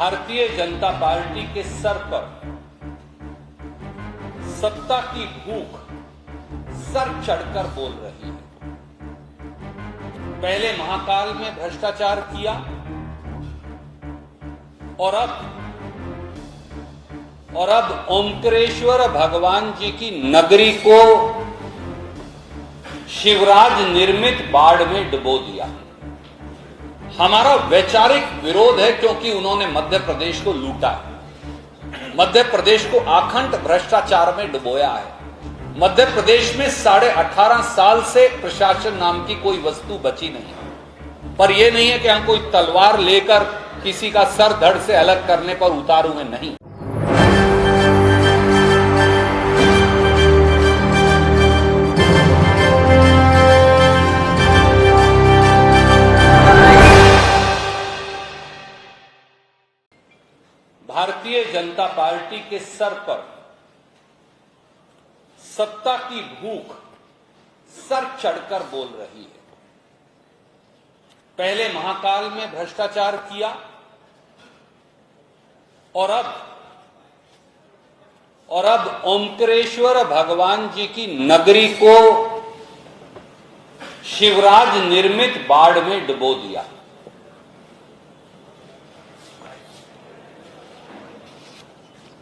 Bharatiya Janata party के sir पर सत्ता की भूख सर चढ़कर बोल रही है। पहले महाकाल में भ्रष्टाचार किया और अब ओंकारेश्वर भगवान जी की नगरी को शिवराज निर्मित बाढ़ में डुबो दिया। हमारा वैचारिक विरोध है क्योंकि उन्होंने मध्य प्रदेश को लूटा है, मध्य प्रदेश को अखंड भ्रष्टाचार में डुबोया है। मध्य प्रदेश में 18.5 साल से प्रशासन नाम की कोई वस्तु बची नहीं। पर यह नहीं है कि हम कोई तलवार लेकर किसी का सर धड़ से अलग करने पर उतार हुए नहीं। भारतीय जनता पार्टी के सर पर सत्ता की भूख सर चढ़कर बोल रही है। पहले महाकाल में भ्रष्टाचार किया और अब ओंकारेश्वर भगवान जी की नगरी को शिवराज निर्मित बाढ़ में डुबो दिया।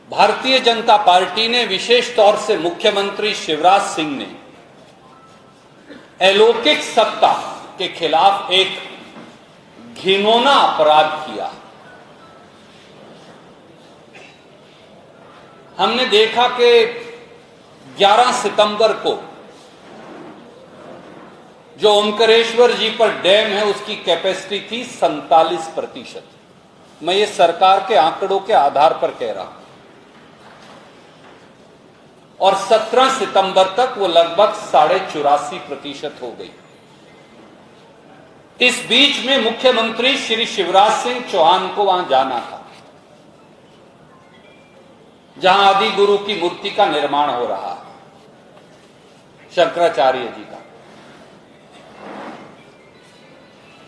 भारतीय जनता पार्टी ने विशेष तौर से मुख्यमंत्री शिवराज सिंह ने अलौकिक सत्ता के खिलाफ एक घिनौना अपराध किया। हमने देखा कि 11 सितंबर को जो ओंकारेश्वर जी पर डैम है उसकी कैपेसिटी थी 47%। मैं ये सरकार के आंकड़ों के आधार पर कह रहा हूं और 17 सितंबर तक वो लगभग 84.5% हो गई। इस बीच में मुख्यमंत्री श्री शिवराज सिंह चौहान को वहां जाना था, जहां आदि गुरु की मूर्ति का निर्माण हो रहा है, शंकराचार्य जी का,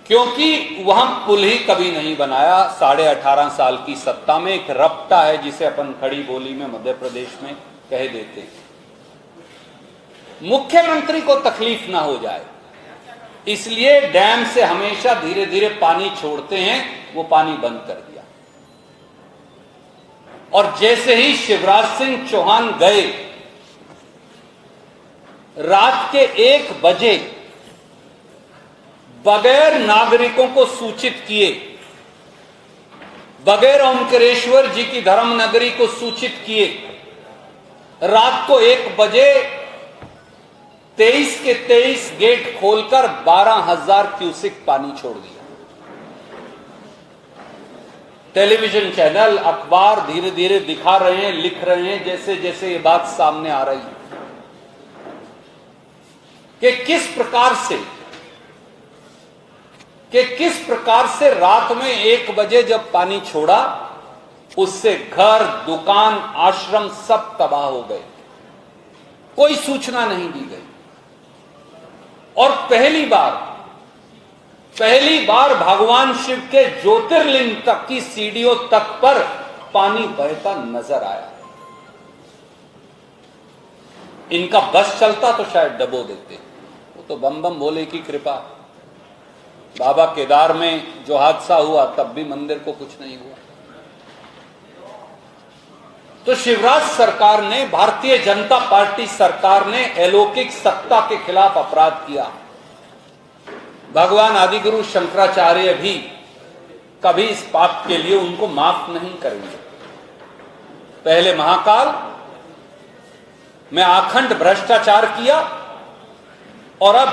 क्योंकि वहां पुल ही कभी नहीं बनाया। 18.5 साल की सत्ता में एक रपटा है जिसे अपन खड़ी बोली में मध्य प्रदेश में कह देते हैं। मुख्यमंत्री को तकलीफ ना हो जाए इसलिए डैम से हमेशा धीरे धीरे पानी छोड़ते हैं, वो पानी बंद कर दिया। और जैसे ही शिवराज सिंह चौहान गए, रात के 1 बजे बगैर नागरिकों को सूचित किए, बगैर ओंकारेश्वर जी की धर्म नगरी को सूचित किए, रात को 1 बजे 23 के 23 गेट खोलकर 12,000 क्यूसिक पानी छोड़ दिया। टेलीविजन चैनल, अखबार धीरे धीरे दिखा रहे हैं, लिख रहे हैं जैसे जैसे ये बात सामने आ रही है कि किस प्रकार से रात में 1 बजे जब पानी छोड़ा, उससे घर, दुकान, आश्रम सब तबाह हो गए। कोई सूचना नहीं दी गई। और पहली बार भगवान शिव के ज्योतिर्लिंग तक की सीढ़ियों तक पर पानी बहता नजर आया। इनका बस चलता तो शायद डबो देते, वो तो बम बम भोले की कृपा। बाबा केदार में जो हादसा हुआ तब भी मंदिर को कुछ नहीं हुआ। तो शिवराज सरकार ने, भारतीय जनता पार्टी सरकार ने अलौकिक सत्ता के खिलाफ अपराध किया। भगवान आदिगुरु शंकराचार्य भी कभी इस पाप के लिए उनको माफ नहीं करेंगे। पहले महाकाल में अखंड भ्रष्टाचार किया और अब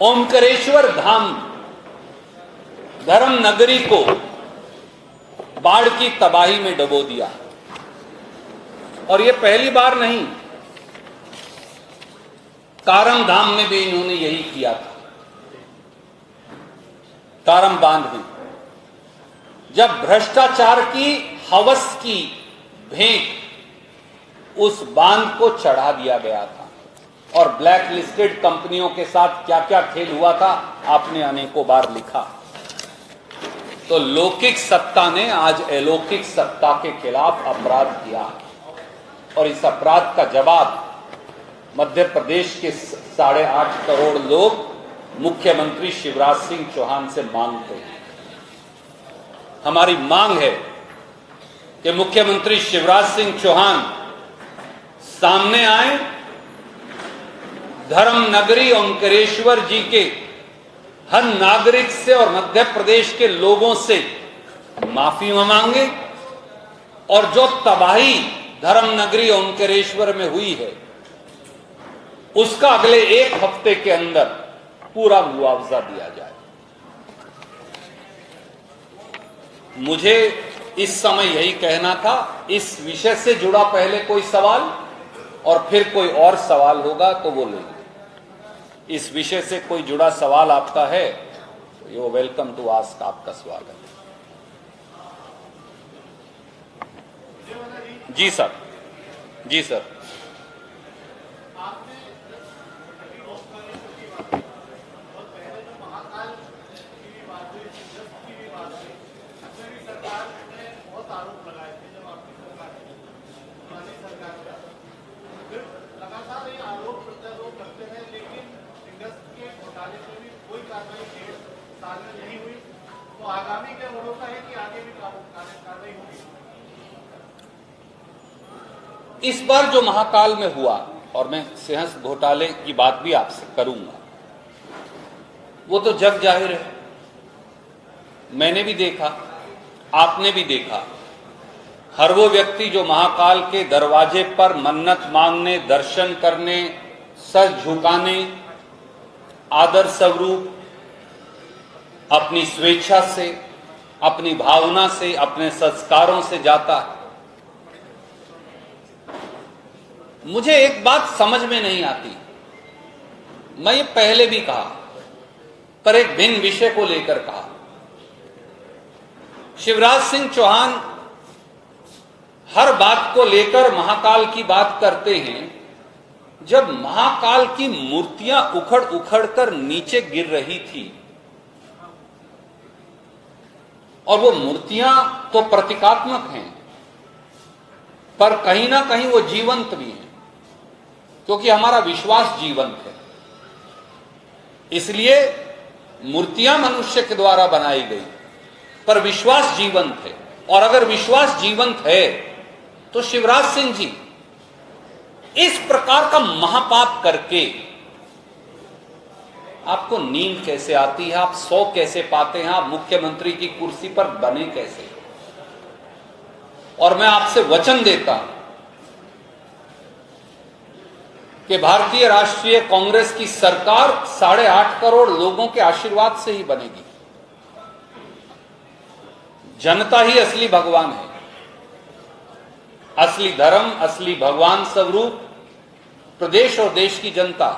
ओंकारेश्वर धाम धर्म नगरी को बाढ़ की तबाही में डुबो दिया। और यह पहली बार नहीं, कारम धाम में भी इन्होंने यही किया था। कारम बांध में जब भ्रष्टाचार की हवस की भेंट उस बांध को चढ़ा दिया गया था और ब्लैक लिस्टेड कंपनियों के साथ क्या क्या खेल हुआ था आपने अनेकों बार लिखा। तो लौकिक सत्ता ने आज अलौकिक सत्ता के खिलाफ अपराध किया और इस अपराध का जवाब मध्य प्रदेश के 8.5 करोड़ लोग मुख्यमंत्री शिवराज सिंह चौहान से मांगते हैं। हमारी मांग है कि मुख्यमंत्री शिवराज सिंह चौहान सामने आए, धर्म नगरी ओंकारेश्वर जी के हर नागरिक से और मध्य प्रदेश के लोगों से माफी मांगे और जो तबाही धर्म नगरी ओंकारेश्वर में हुई है उसका अगले 1 हफ्ते के अंदर पूरा मुआवजा दिया जाए। मुझे इस समय यही कहना था। इस विषय से जुड़ा पहले कोई सवाल और फिर कोई और सवाल होगा तो वो लेंगे। इस विषय से कोई जुड़ा सवाल आपका है तो यू वेलकम टू आस्क, आपका स्वागत है। जी सर, जी सर। आगामी क्या भरोसा है कि आगे भी कार्रवाई होगी? इस बार जो महाकाल में हुआ, और मैं सिंहस्थ घोटाले की बात भी आपसे करूंगा, वो तो जग जाहिर है। मैंने भी देखा, आपने भी देखा। हर वो व्यक्ति जो महाकाल के दरवाजे पर मन्नत मांगने, दर्शन करने, सर झुकाने, आदर स्वरूप अपनी स्वेच्छा से, अपनी भावना से, अपने संस्कारों से जाता है। मुझे एक बात समझ में नहीं आती, मैं ये पहले भी कहा, पर एक भिन्न विषय को लेकर कहा। शिवराज सिंह चौहान हर बात को लेकर महाकाल की बात करते हैं। जब महाकाल की मूर्तियां उखड़ उखड़ कर नीचे गिर रही थी, और वो मूर्तियां तो प्रतीकात्मक हैं, पर कहीं ना कहीं वो जीवंत भी हैं, क्योंकि हमारा विश्वास जीवंत है। इसलिए मूर्तियां मनुष्य के द्वारा बनाई गई, पर विश्वास जीवंत है। और अगर विश्वास जीवंत है तो शिवराज सिंह जी इस प्रकार का महापाप करके आपको नींद कैसे आती है? आप सो कैसे पाते हैं? आप मुख्यमंत्री की कुर्सी पर बने कैसे? और मैं आपसे वचन देता हूं कि भारतीय राष्ट्रीय कांग्रेस की सरकार 8.5 करोड़ लोगों के आशीर्वाद से ही बनेगी। जनता ही असली भगवान है, असली धर्म, असली भगवान स्वरूप प्रदेश और देश की जनता।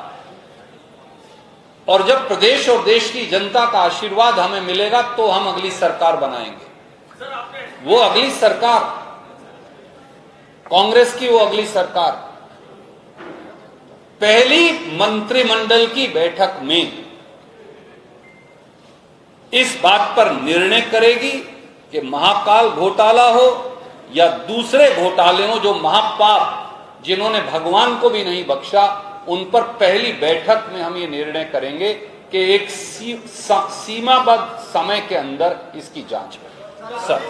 और जब प्रदेश और देश की जनता का आशीर्वाद हमें मिलेगा तो हम अगली सरकार बनाएंगे। वो अगली सरकार कांग्रेस की, वो अगली सरकार पहली मंत्रिमंडल की बैठक में इस बात पर निर्णय करेगी कि महाकाल घोटाला हो या दूसरे घोटाले हो, जो महापाप जिन्होंने भगवान को भी नहीं बख्शा, उन पर पहली बैठक में हम ये निर्णय करेंगे कि एक सीमाबद्ध समय के अंदर इसकी जांच करें। सर,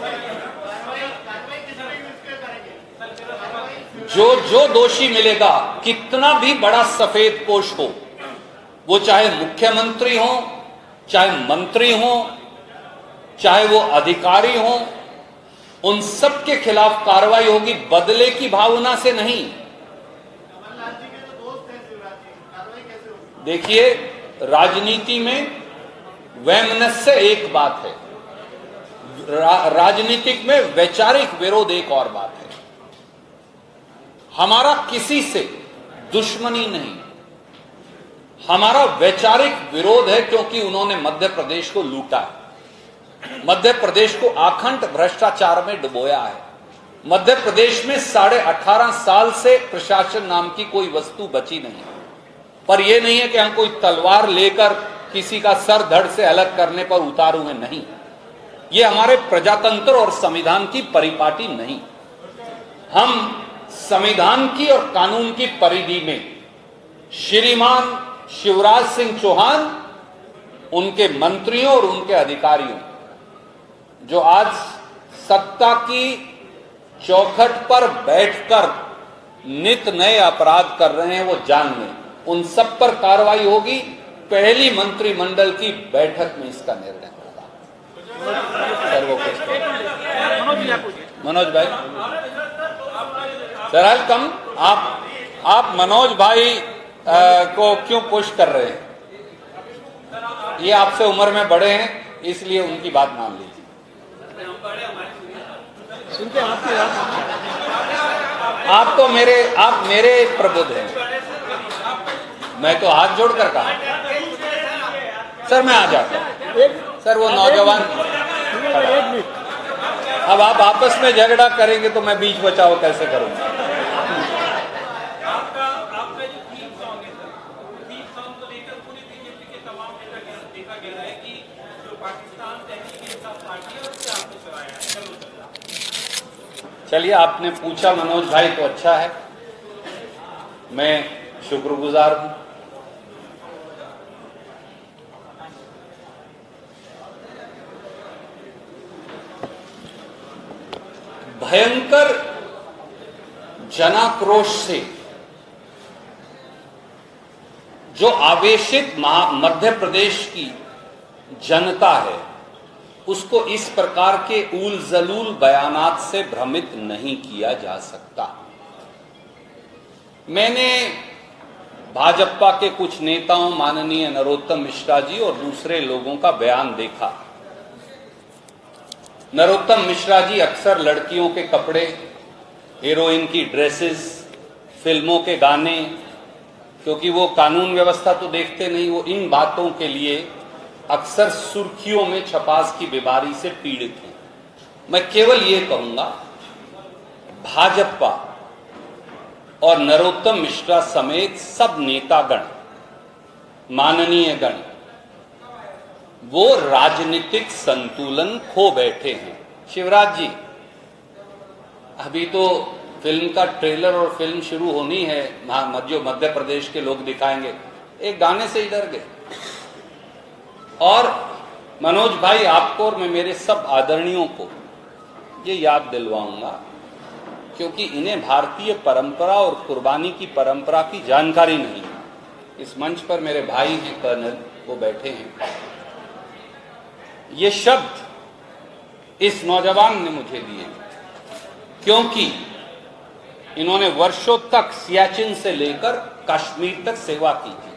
जो दोषी मिलेगा, कितना भी बड़ा सफेद पोश हो, वो चाहे मुख्यमंत्री हो, चाहे मंत्री हो, चाहे वो अधिकारी हो, उन सब के खिलाफ कार्रवाई होगी, बदले की भावना से नहीं। देखिए, राजनीति में वैमनस्य एक बात है, राजनीतिक में वैचारिक विरोध एक और बात है। हमारा किसी से दुश्मनी नहीं, हमारा वैचारिक विरोध है, क्योंकि उन्होंने मध्य प्रदेश को लूटा है, मध्य प्रदेश को आखंड भ्रष्टाचार में डुबोया है। मध्य प्रदेश में 18.5 साल से प्रशासन नाम की कोई वस्तु बची नहीं। पर यह नहीं है कि हम कोई तलवार लेकर किसी का सर धड़ से अलग करने पर उतारू हैं, नहीं। ये हमारे प्रजातंत्र और संविधान की परिपाटी नहीं। हम संविधान की और कानून की परिधि में श्रीमान शिवराज सिंह चौहान, उनके मंत्रियों और उनके अधिकारियों जो आज सत्ता की चौखट पर बैठकर नित नए अपराध कर रहे हैं, वो जान लें, उन सब पर कार्रवाई होगी। पहली मंत्रिमंडल की बैठक में इसका निर्णय होगा। सर वो मनोज भाई, सर आई कम। आप मनोज भाई को क्यों पुश कर रहे हैं? ये आपसे उम्र में बड़े हैं, इसलिए उनकी बात मान लीजिए। आप मेरे प्रबुद्ध हैं। मैं तो हाथ जोड़कर कहा सर मैं आ जाता हूं। सर वो नौजवान, अब आप आपस में झगड़ा करेंगे तो मैं बीच बचाव कैसे करूंगा? चलिए, आपने पूछा मनोज भाई तो अच्छा है, मैं शुक्रगुजार हूं। भयंकर जनाक्रोश से जो आवेशित मध्य प्रदेश की जनता है, उसको इस प्रकार के ऊल जलूल बयानात से भ्रमित नहीं किया जा सकता। मैंने भाजपा के कुछ नेताओं, माननीय नरोत्तम मिश्रा जी और दूसरे लोगों का बयान देखा। नरोत्तम मिश्रा जी अक्सर लड़कियों के कपड़े, हीरोइन की ड्रेसेस, फिल्मों के गाने, क्योंकि वो कानून व्यवस्था तो देखते नहीं, वो इन बातों के लिए अक्सर सुर्खियों में छपास की बीमारी से पीड़ित हैं। मैं केवल ये कहूंगा, भाजपा और नरोत्तम मिश्रा समेत सब नेतागण, माननीय गण, वो राजनीतिक संतुलन खो बैठे हैं। शिवराज जी, अभी तो फिल्म का ट्रेलर और फिल्म शुरू होनी है, जो मध्य प्रदेश के लोग दिखाएंगे, एक गाने से ही डर गए। और मनोज भाई, आपको और मैं मेरे सब आदरणीयों को ये याद दिलवाऊंगा, क्योंकि इन्हें भारतीय परंपरा और कुर्बानी की परंपरा की जानकारी नहीं है। इस मंच पर मेरे भाई हैं कर्नल, वो बैठे हैं। ये शब्द इस नौजवान ने मुझे दिए, क्योंकि इन्होंने वर्षों तक सियाचिन से लेकर कश्मीर तक सेवा की थी।